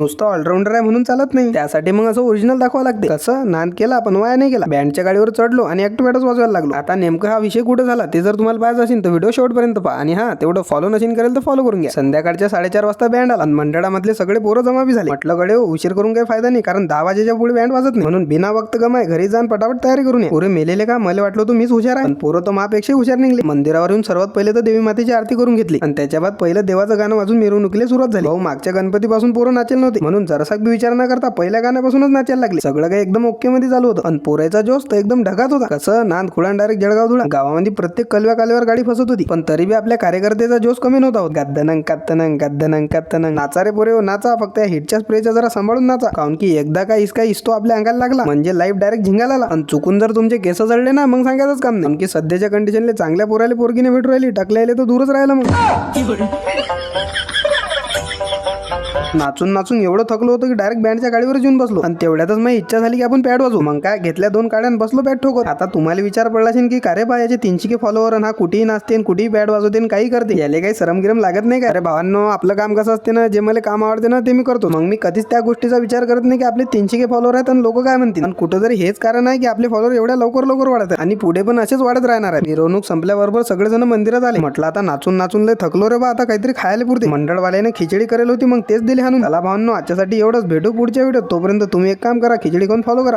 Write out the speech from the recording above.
नुसतं ऑलराऊंडर आहे म्हणून चालत नाही, त्यासाठी मग असं ओरिजिनल दाखवावं लागते. कसं नाद केला पण वाया नाही गेला. बँडच्या गाडीवर चढलो आणि ऍक्टिव्हेटच वाजवायला लागलो. आता नेमकं हा विषय कुठे झाला ते जर तुम्हाला पाहायचं असेल तर व्हिडिओ शेवटपर्यंत पहा. आणि हा तेवढं फॉलो नसेल करेल तर फॉलो करून घ्या. संध्याकाळच्या 4:30 वाजता बँड आला आणि मंडळामधले सगळे पोरं जमा बी झाले. म्हटलं गडे उशीर करून काही फायदा नाही, कारण 10 वाजेच्या पुढे बँड वाजत नाही. म्हणून बिना वक्त गमाय घरी जाऊन पटापट तयारी करून ये. पुरे मेलेले का मला वाटलं तुम्हीच हुशार आहे, पण पोरं तर मापेक्षा हुशार निघले. मंदिरावर येऊन सर्वात पहिले तर देवी मातेची आरती करून घेतली आणि त्याच्या बाद पहिलं देवाचं गाणं वाजून मिरवणुकीला सुरुवात झाली. भाऊ मागच्या गणपतीपासून पोरं नाचेल नव्हते, म्हणून जरासा विचार न करता पहिल्या गाण्यापासूनच नाचायला लागले. सगळं काही एकदम ओके मध्ये चालू होतं आणि पोराचा जोश तर एकदम ढगात होता. कसं नांद खुळा डायरेक्ट जळगाव धुळा. गावामध्ये प्रत्येक कालव्यावर गाडी फसत होती, पण तरी बी आपल्या कार्यकर्त्याचा जोश कमी नव्हता होत. गद्दनंग कत्तनंग गद्दनंग कत्तनंग. नाचा रे पोरे नाचा, फक्त हिटच्या स्प्रेचा जरा सांभाळून नाचा, काऊन की एकदा काय इसतो आपल्या अंगाला लागला म्हणजे लाईफ डायरेक्ट झिंगाला आला. आणि चुकून जर तुमचे केस जळले ना मग सांगायचंच काम नाही, की सध्याच्या कंडिशनले चांगल्या पोराले पोरगीने भेटू राहिली, टाकलेले तर दूरच राहिला. मग नाचून नाचून एवढं थकलो होतो की डायरेक्ट बँडच्या गाडीवर येऊन बसलो आणि तेवढ्यातच माझी इच्छा झाली की आपण पॅड वाजवू. मग काय घेतल्या 2 काड्या बसलो पॅड ठोकत. आता तुम्हाला विचार पडला असेल की अरे बा याचे 300 फॉलोवर आणि हा कुठेही नाचते कुठेही पॅड वाजवते काही करते, याले काही सरमगिरम लागत नाही का? अरे भावांनो, आपलं काम कसं असते ना, जे मला काम आवडते ना ते मी करतो. मग मी कधीच त्या गोष्टीचा विचार करत नाही की आपले 300 फॉलोवर आहेत आणि लोक काय म्हणतील. आणि कुठेतरी हेच कारण आहे की आपले फॉलोवर एवढ्या लवकर वाढत आणि पुढे पण असेच वाढत राहणार आहे. मिरवणूक संपल्याबरोबर सगळेजण मंदिरात आले. म्हटलं आता नाचून नाचून लय थकलो रे बा, आता काहीतरी खायला पुरते. मंडळवाल्याने खिचडी करेल होती, मग तेच दिली हाणून. चला भावांनो, आजच्यासाठी एवढंच. भेटू पुढच्या व्हिडिओ. तोपर्यंत तुम्ही एक काम करा, खिचडी खाऊन फॉलो करा.